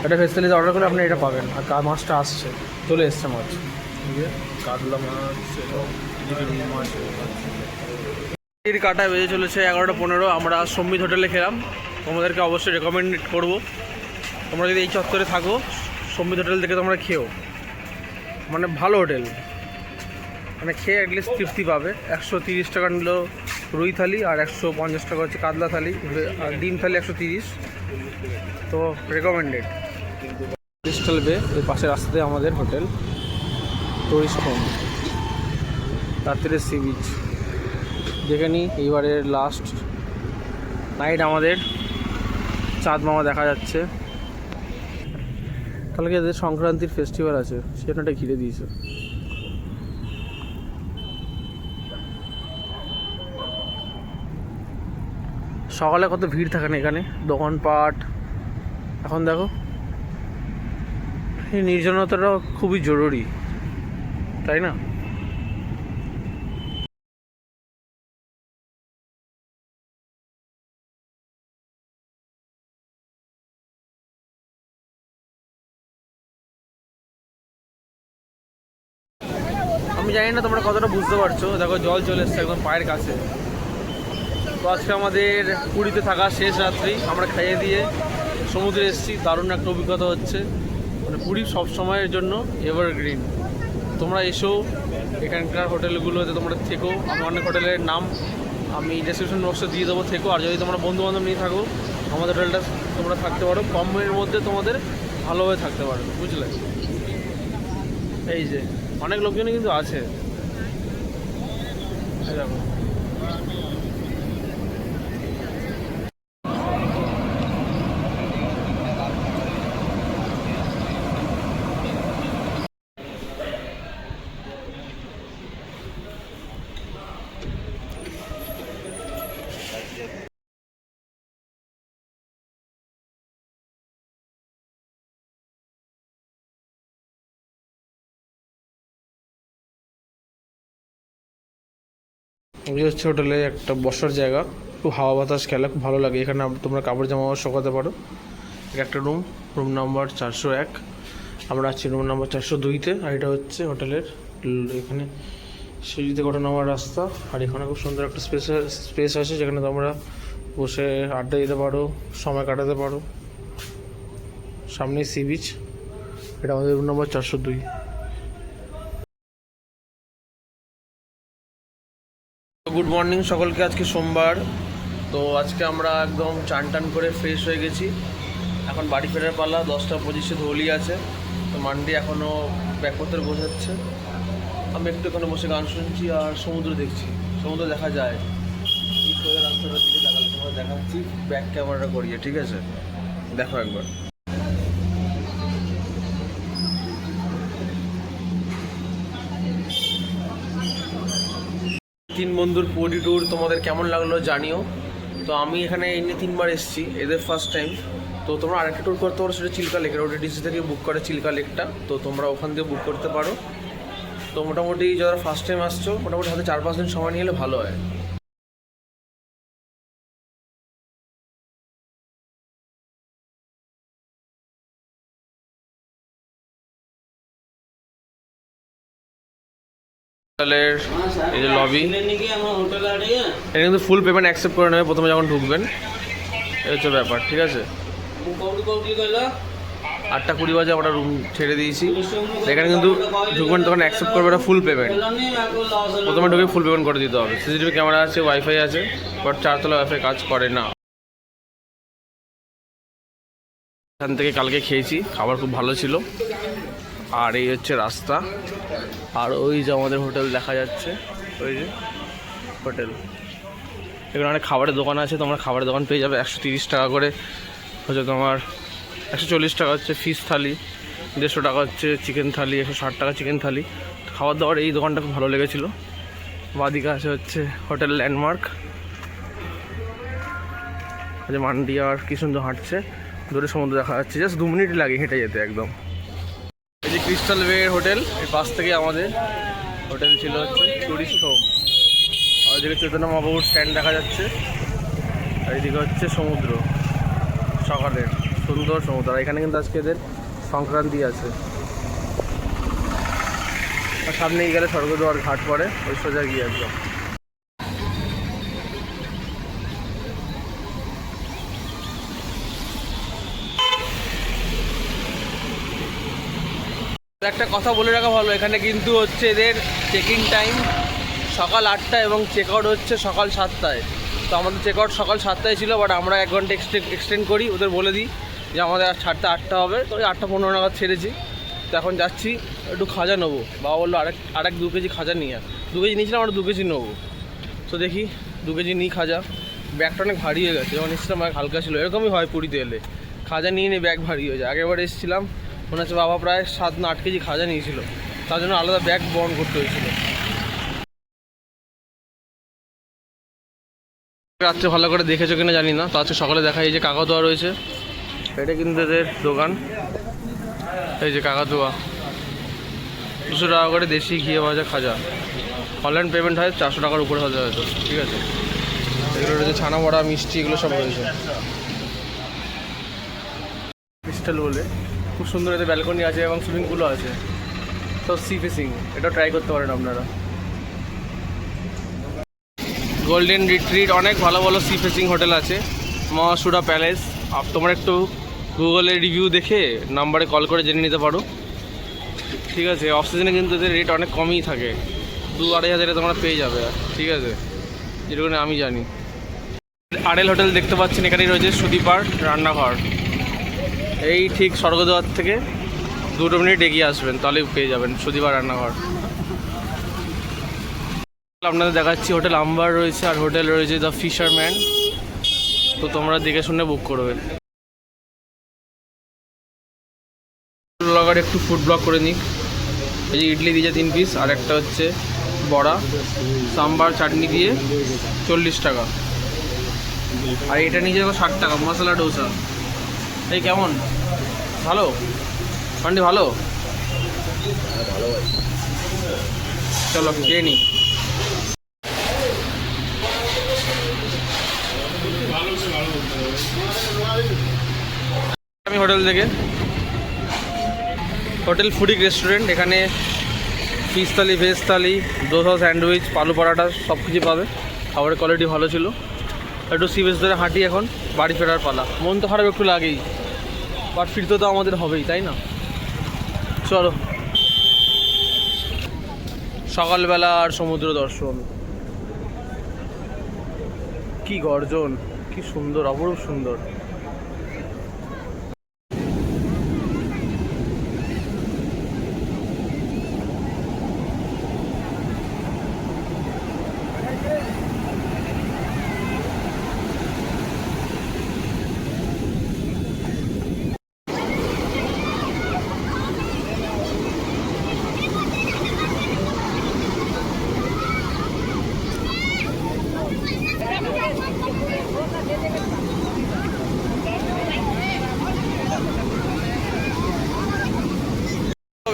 একটা ভেজ থালিতে অর্ডার করলে আপনি এটা পাবেন। আর মাছটা আসছে, চলে এসছে মাছ, কাতলা মাছ, মাছ। এর কাটায় বেজে চলেছে 11:15। আমরা সম্বিত হোটেলে খেলাম, তোমাদেরকে অবশ্যই রেকমেন্ড করবো। তোমরা যদি এই চত্বরে থাকো সম্বিত হোটেল থেকে তোমরা খেও, মানে ভালো হোটেল, মানে খেয়ে অ্যাটলিস্ট তৃপ্তি পাবে। 130 টাকা নিল রুই থালি আর 150 টাকা হচ্ছে কাতলা থালি, আর ডিম থালি 130। তো রেকমেন্ডেড। ক্রিস্টাল বে এর পাশের রাস্তাতে আমাদের হোটেল, টুরিস্ট হোম, রাত্রে সি বিচ। দেখে নিই এইবারের লাস্ট নাইট আমাদের চাঁদ মামা দেখা যাচ্ছে। কালকে এদের সংক্রান্তির ফেস্টিভ্যাল আছে, সেটা ঘিরে দিয়েছে। সকালে কত ভিড় থাকে না এখানে, দোকানপাট। এখন দেখো এই নির্জনতাটা খুবই জরুরি, তাই না? আমি জানি না তোমরা কতটা বুঝতে পারছো, দেখো জল চলে এসছে একদম পায়ের কাছে। তো আজকে আমাদের পুরীতে থাকা শেষ রাত্রি, আমরা খাইয়ে দিয়ে সমুদ্রে এসেছি। দারুণ একটা অভিজ্ঞতা হচ্ছে, মানে পুরী সব সময়ের জন্য এভারগ্রিন। তোমরা এসো এখানকার হোটেলগুলোতে তোমরা থেকো। আমি অনেক হোটেলের নাম আমি ডেসক্রিপশন বক্সে দিয়ে দেবো, থেকো। আর যদি তোমরা বন্ধুবান্ধব নিয়ে থাকো আমাদের হোটেলটা তোমরা থাকতে পারো, কমের মধ্যে তোমাদের ভালোভাবে থাকতে পারো, বুঝলে? এই যে অনেক লোকজনই কিন্তু আছে, দেখো। এই হচ্ছে হোটেলে একটা বসার জায়গা, খুব হাওয়া বাতাস খেলা, খুব ভালো লাগে। এখানে তোমরা কাপড় জামা শুকাতে পারো। এটা একটা রুম নাম্বার 401, আমরা আছি রুম নাম্বার 402-তে। আর এটা হচ্ছে হোটেলের এখানে সিঁড়িতে কটা নামার রাস্তা। আর এখানে খুব সুন্দর একটা স্পেস আছে যেখানে তোমরা বসে আড্ডা দিতে পারো, সময় কাটাতে পারো। সামনেই সি বিচ। এটা আমাদের রুম নাম্বার 402। গুড মর্নিং সকলকে। আজকে সোমবার, তো আজকে আমরা একদম চান টান করে ফ্রেশ হয়ে গেছি। এখন বাড়ি ফেরার পালা। 10টা 25-এ ধোলি আছে, তো মান্ডি এখনও ব্যাগপত্র বোঝাচ্ছে। আমি একটু এখানে বসে গান শুনছি আর সমুদ্র দেখছি। সমুদ্র দেখা যায় এই সোজা রাস্তাটার দিকে তাকালে তোমার দেখাচ্ছি ব্যাক ক্যামেরাটা করিয়ে, ঠিক আছে? দেখো একবার। তিন বন্ধুর পুরী ট্যুর তোমাদের কেমন লাগলো জানিও। তো আমি এখানে এই নিয়ে 3বার এসেছি, এদের ফার্স্ট টাইম। তো তোমরা আরেকটা ট্যুর করতে পারো, সেটা চিল্কা লেকের। ওটিটিসি থেকে বুক করে চিল্কা লেকটা, তো তোমরা ওখান থেকে বুক করতে পারো। তো মোটামুটি যারা ফার্স্ট টাইম আসছো, মোটামুটি হাতে 4-5 দিন সময় নিয়ে এলে ভালো হয়। হোটেলের এই যে লবি, এটা কিন্তু ফুল পেমেন্ট অ্যাকসেপ্ট করে নেবে প্রথমে যখন ঢুকবেন। এই হচ্ছে ব্যাপার, ঠিক আছে? 8টা 20 বাজে আমরা রুম ছেড়ে দিয়েছি। এখানে কিন্তু ঢুকবেন তখন অ্যাকসেপ্ট করবে না ফুল পেমেন্ট। প্রথমে ঢুকে ফুল পেমেন্ট করে দিতে হবে। সিসিটিভি ক্যামেরা আছে, ওয়াইফাই আছে, বাট 4তলা ওয়াইফাই কাজ করে না। এখান থেকে কালকে খেয়েছি, খাবার খুব ভালো ছিল। আর এই হচ্ছে রাস্তা। আর ওই যে আমাদের হোটেল দেখা যাচ্ছে, ওই যে হোটেল। এখানে অনেক খাবারের দোকান আছে, তোমরা খাবারের দোকান পেয়ে যাবে। 130 টাকা করে হচ্ছে তোমার, 140 টাকা হচ্ছে ফিশ থালি, 150 টাকা হচ্ছে চিকেন থালি, 160 টাকা চিকেন থালি। খাবার দাবার এই দোকানটা খুব ভালো লেগেছিলো। বাদিকে আছে হচ্ছে হোটেল ল্যান্ডমার্ক। আচ্ছা, মান্ডি আর কি সুন্দর হাঁটছে, দূরে সমুদ্র দেখা যাচ্ছে। জাস্ট 2 মিনিট লাগে হেঁটে যেতে একদম। এই যে ক্রিস্টাল বে হোটেল, এই পাশ থেকে আমাদের হোটেল ছিল হচ্ছে টুরিস্ট হোম। আর এদিকে চৈতন্য মহাপ্রভুর স্ট্যান্ড দেখা যাচ্ছে। আর এদিকে হচ্ছে সমুদ্র, সকালের সুন্দর সমুদ্র। আর এখানে কিন্তু আজকে এদের সংক্রান্তি আছে। আর সামনে গেলে স্বর্গদ্বার ঘাট পড়ে, ওই সোজা গিয়ে একদম। একটা কথা বলে রাখা ভালো, এখানে কিন্তু হচ্ছে এদের চেকিং টাইম সকাল 8টা এবং চেক আউট হচ্ছে সকাল 7টায়। তো আমাদের চেক আউট সকাল 7টায় ছিল, বাট আমরা 1 ঘন্টা এক্সটেন্ড করি। ওদের বলে দিই যে আমাদের আর ছাড়তে 8টা হবে, তো ওই 8টা 15 নাগাদ ছেড়েছি। তো এখন যাচ্ছি একটু খাজা নেবো। বাবা বললো আরেক 2 কেজি খাজা নিয়ে। 2 কেজি নিয়েছিলাম, আমরা 2 কেজি নেবো। তো দেখি 2 কেজি নিই খাজা। ব্যাগটা অনেক ভারী হয়ে গেছে, যখন এসেছিলাম ব্যাগ হালকা ছিল। এরকমই হয় পুরীতে এলে, খাজা নিয়ে নিয়ে ব্যাগ ভারী হয়ে যায়। আগেরবার এসেছিলাম মনে হচ্ছে বাবা প্রায় 7 না 8 কেজি খাজা নিয়েছিল, তার জন্য আলাদা ব্যাগ বহন করতে হয়েছিল। রাত্রে ভালো করে দেখেছো কিনা জানি না, তো আজকে সকালে দেখা এই যে কাকাতুয়া রয়েছে, এটা কিন্তু এদের দোকান। এই যে কাকাতুয়া, 200 টাকা করে দেশি ঘিয়ে ভাজা খাজা। অনলাইন পেমেন্ট হয় 400 টাকার উপরে হতে হয়তো, ঠিক আছে? এগুলো রয়েছে ছানা বড়া, মিষ্টি, এগুলো সব রয়েছে। ক্রিস্টাল বলে খুব সুন্দর এতে ব্যালকনি আছে এবং সুইমিং পুলও আছে, সব সি ফেসিং। এটা ট্রাই করতে পারেন আপনারা। গোল্ডেন রিট্রিট, অনেক ভালো ভালো সি ফেসিং হোটেল আছে। মহাসুরা প্যালেস, তোমরা একটু গুগলে রিভিউ দেখে নাম্বারে কল করে জেনে নিতে পারো, ঠিক আছে? অফ সিজনে কিন্তু এদের রেট অনেক কমই থাকে, 2-2.5 হাজারে তোমরা পেয়ে যাবে, ঠিক আছে? যেটুকুনি আমি জানি। আড়েল হোটেল দেখতে পাচ্ছেন, এখানেই রয়েছে সুদীপার রান্নাঘর। এই ঠিক স্বর্গদ্বার থেকে 2 মিনিট এগিয়ে আসবেন, তাহলেই পেয়ে যাবেন সুদীপার রান্নাঘর। আপনাদের দেখাচ্ছি হোটেল আম্বার রয়েছে, আর হোটেল রয়েছে দ্য ফিশারম্যান। তো তোমরা দেখে শুনে বুক করবে। ব্লগার একটু ফুড ব্লগ করে নিক। এই যে ইডলি দিয়েছে 3 পিস, আর একটা হচ্ছে বড়া, সাম্বার চাটনি দিয়ে 40 টাকা। আর এটা নিচে 60 টাকা মশলা ডোসা। এই কেমন? ভালো মান্ডি? ভালো, চলো খেয়ে নিই। হোটেল থেকে, হোটেল ফুডিক রেস্টুরেন্ট। এখানে ফিশ থালি, ভেজ থালি, দোসা, স্যান্ডউইচ, পালু পরাঠা সব কিছু পাবে। খাবারের কোয়ালিটি ভালো ছিল। একটু সি বিচ ধরে হাঁটি, এখন বাড়ি ফেরার পালা। মন তো খারাপ একটু লাগেই, বাট ফিরতে তো আমাদের হবেই, তাই না? চলো, সকালবেলা আর সমুদ্র দর্শন। কি গর্জন, কি সুন্দর, অপরূপ সুন্দর।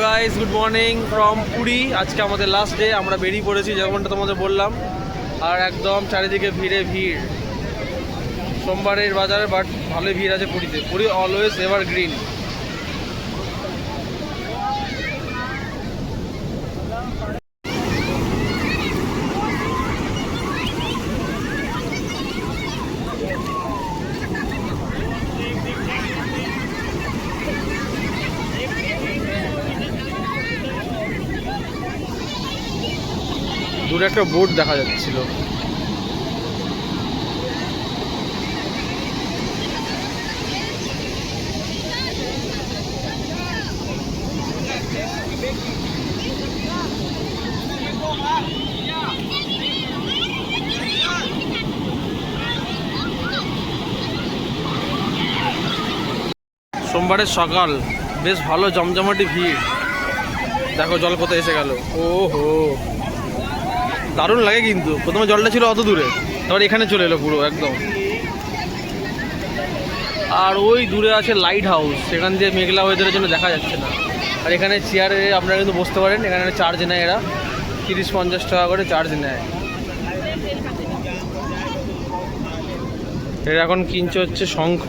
Guys, good morning from Puri. আজকে আমাদের লাস্ট ডে, আমরা বেরিয়ে পড়েছি যেমনটা তোমাদের বললাম। আর একদম চারিদিকে ভিড়ে ভিড়, সোমবারের বাজারে, বাট ভালোই ভিড় আছে পুরীতে। Puri always ever green. দূরে একটা বোট দেখা যাচ্ছিল। সোমবারের সকাল, বেশ ভালো জমজমাটি ভিড়। দেখো জল কোথায় এসে গেল। ও হো, দারুণ লাগে কিন্তু। প্রথমে জলটা ছিল অত দূরে, তারপর এখানে চলে এলো পুরো একদম। আর ওই দূরে আছে লাইট হাউস, সেখান দিয়ে মেঘলা ওয়েদারের জন্য দেখা যাচ্ছে না। আর এখানে চেয়ারে আপনারা কিন্তু বসতে পারেন। এখানে চার্জ নেয় এরা, 30-50 টাকা করে চার্জ নেয়। এরা এখন কিনছে হচ্ছে শঙ্খ।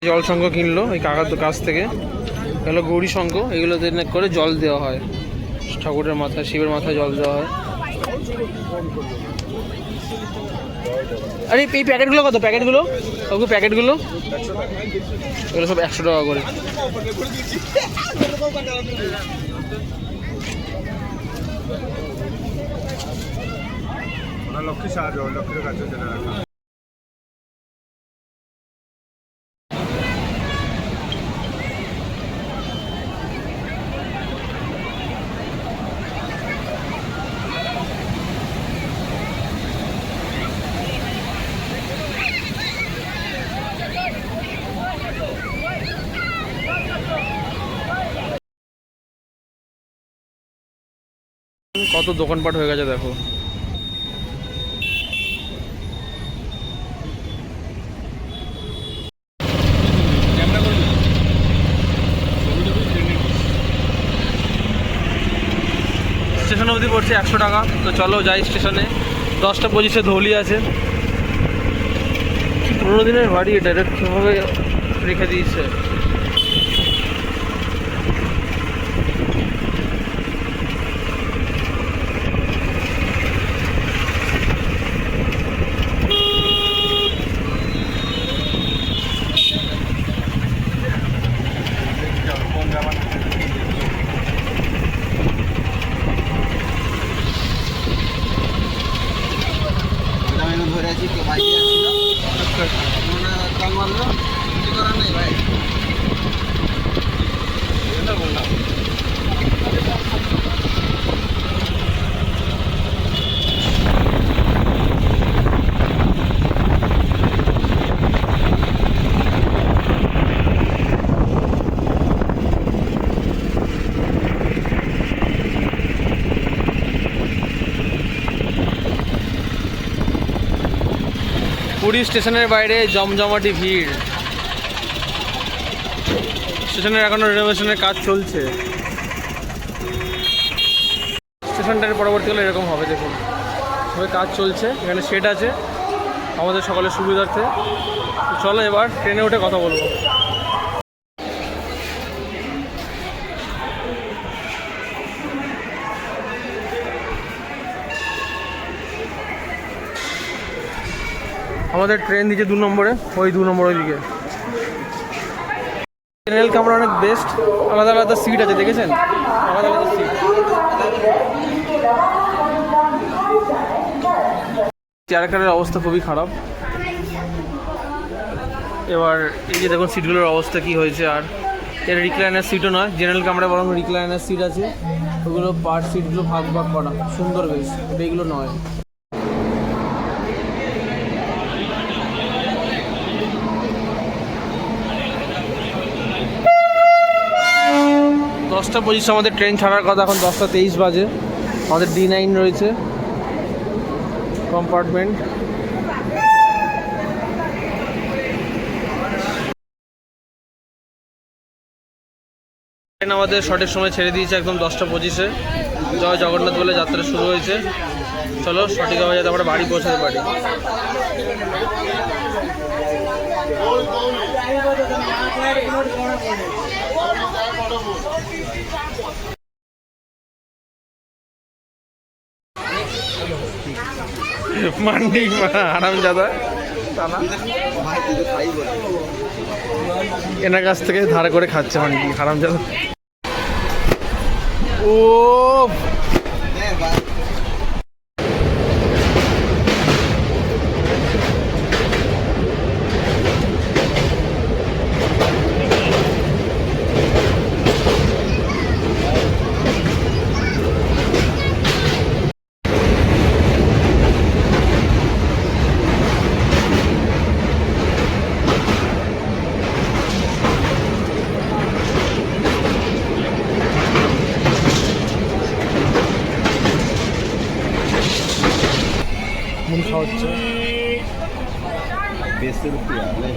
জল শঙ্খ কিনলো ওই কাকার কাছ থেকে। এগুলো গৌরী শঙ্খ, এগুলো করে জল দেওয়া হয় ঠাকুরের মাথায়, শিবের মাথায় জল দেওয়া হয়। আরে এই প্যাকেটগুলো কত? প্যাকেটগুলো ওগুলো, প্যাকেটগুলো এগুলো সব 100 টাকা করে। লক্ষ্মী সাহায্য, লক্ষ্মীর কাছে কত দোকানপাট হয়ে গেছে দেখো। স্টেশন অবধি পড়ছে 100 টাকা। তো চলো যাই স্টেশনে। 10টা 25-এ ধৌলি আছে। 15 দিনের বাড়ি, ডাইরেক্ট কীভাবে রেখে দিয়েছে। আমি ধরে আছি কেউ বাইকে আসছিল কল মারলো কিছু করার নেই ভাই। পুরী স্টেশনের বাইরে জমজমাটি ভিড়। স্টেশনের এখনো রেনোভেশনের কাজ চলছে। স্টেশনটার পরবর্তীকালে এরকম হবে, দেখুন সবাই কাজ চলছে। এখানে শেড আছে আমাদের সকলের সুবিধার্থে। তো চলো এবার ট্রেনে উঠে কথা বলবো। আমাদের ট্রেন দিচ্ছে 2 নম্বরে, ওই 2 নম্বর ওইদিকে। জেনারেল কামরা অনেক বেস্ট, আলাদা আলাদা সিট আছে, দেখেছেন? আলাদা আলাদা সিট। চেয়ারকারের অবস্থা খুবই খারাপ। এবার এই যে দেখুন সিটগুলোর অবস্থা কি হয়েছে। আর এটা রিক্লাইনার সিটও নয়, জেনারেল কামরায় বরং রিক্লাইনার সিট আছে। ওগুলো পার্ট সিটগুলো ভাগ ভাগ করা, সুন্দর বেশ। এইগুলো নয়। 10টা 25 আমাদের ট্রেন ছাড়ার কথা, এখন 10টা 23 বাজে। আমাদের D9 রয়েছে কম্পার্টমেন্ট। ট্রেন আমাদের সঠিক সময় ছেড়ে দিয়েছে, একদম 10টা 25-এ। জয় জগন্নাথ বলে যাত্রা শুরু হয়েছে। চলো সঠিকভাবে যাতে আমরা বাড়ি পৌঁছাতে পারি। মান্ডি আরামজাদা এনার কাছ থেকে ধার করে খাচ্ছে মান্ডি আরামজাদা। ও মুড়ি খাওয়াচ্ছে। বেসের উপরে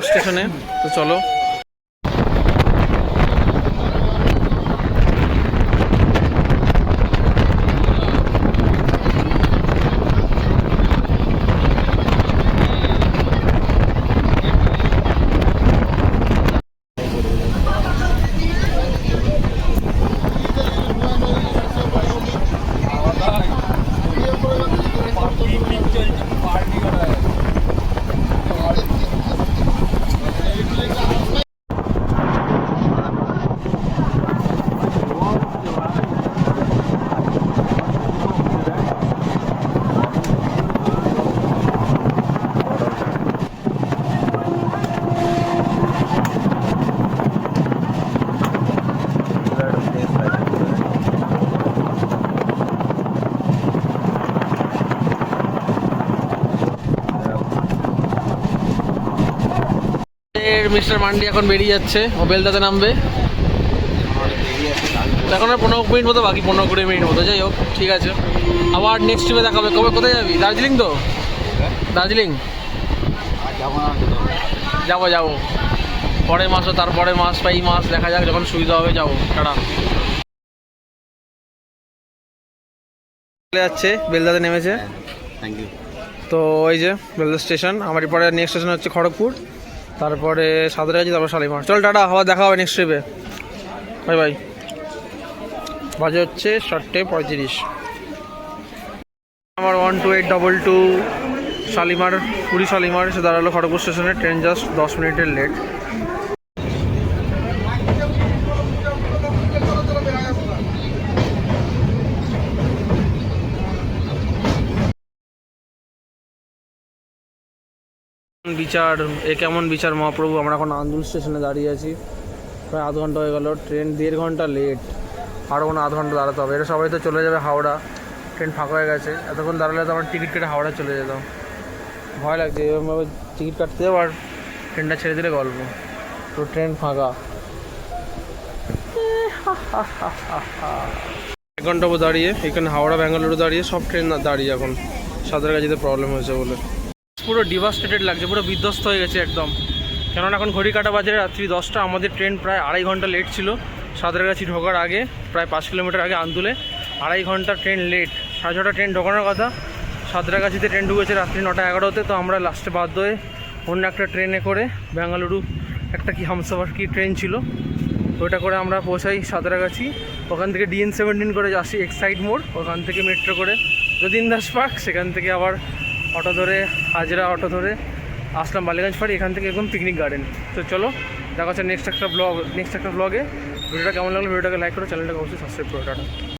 স্টেশনে। তো চলো মিস্টার মান্ডি এখন বেরিয়ে যাচ্ছে, ও বেলদাতে নামবে। এখন আর 15 মিনিট মতো বাকি, 15-20 মিনিট মতো। যাই হোক, ঠিক আছে, আবার নেক্সট ট্রিপে দেখাবে। কবে কোথায় যাবি? দার্জিলিং তো? দার্জিলিং যাবো পরের মাসও, তারপরের মাস বা এই মাস দেখা যাক, যখন সুবিধা হবে যাবো। টাটা। চলে যাচ্ছে, বেলদাতে নেমেছে। Thank you. তো এই যে বেলদা স্টেশন, আমার পরে নেক্সট স্টেশন হচ্ছে খড়গপুর, তারপরে সাঁতরাগাছি, তারপর শালিমার। চল টাটা, আবার দেখা হবে নেক্সট ট্রিপে। Bye bye. বাজে হচ্ছে 7:35। আমার 12822 শালিমার, পুরী শালিমার এসে দাঁড়ালো খড়গপুর স্টেশনে। ট্রেন জাস্ট 10 মিনিটের লেট। বিচার, এ কেমন বিচার মহাপ্রভু। আমরা এখন আন্দুল স্টেশনে দাঁড়িয়ে আছি, প্রায় আধ ঘন্টা হয়ে গেল। ট্রেন 1.5 ঘন্টা লেট, আরও কোনো আধ ঘন্টা দাঁড়াতে হবে। এটা সবাই তো চলে যাবে হাওড়া, ট্রেন ফাঁকা হয়ে গেছে। এতক্ষণ দাঁড়ালে তো আমার টিকিট কেটে হাওড়া চলে যেতাম। ভয় লাগছে এরকমভাবে টিকিট কাটতে যাবো আর ট্রেনটা ছেড়ে দিলে গল্প। তো ট্রেন ফাঁকা। 1 ঘন্টা দাঁড়িয়ে, এখানে হাওড়া ব্যাঙ্গালুরু দাঁড়িয়ে, সব ট্রেন দাঁড়িয়ে এখন। সাঁতরাগাছিতে প্রবলেম হয়েছে বলে পুরো ডিভাস্টেটেড লাগছে, পুরো বিধ্বস্ত হয়ে গেছে একদম। কেননা এখন ঘড়ি কাটা বাজে রাত্রি 10টা। আমাদের ট্রেন প্রায় 2.5 ঘন্টা লেট ছিল সাঁতরাগাছি ঢোকার আগে, প্রায় 5 কিলোমিটার আগে আন্দুলে 2.5 ঘন্টা ট্রেন লেট। 6:30 ট্রেন ঢোকানোর কথা, সাঁতরাগাছিতে ট্রেন ঢুকেছে রাত্রি 9:11-তে। তো আমরা লাস্টে বাধ্য হয়ে অন্য একটা ট্রেনে করে, বেঙ্গালুরু একটা কি হামসফার কি ট্রেন ছিল, ওটা করে আমরা পৌঁছাই সাঁতরাগাছি। ওখান থেকে DN-17 করে আসি এক্সাইড মোড়, ওখান থেকে মেট্রো করে যতীন দাস পার্ক, সেখান থেকে আবার অটো ধরে, হাজরা অটো ধরে আসলাম বালিগঞ্জ ফাঁড়ি, এখান থেকে একদম পিকনিক গার্ডেন। তো চলো দেখা হচ্ছে নেক্সট একটা ব্লগে। ভিডিওটা কেমন লাগলো, ভিডিওটাকে লাইক করো, চ্যানেলটাকে অবশ্যই সাবস্ক্রাইব করো। টাটা।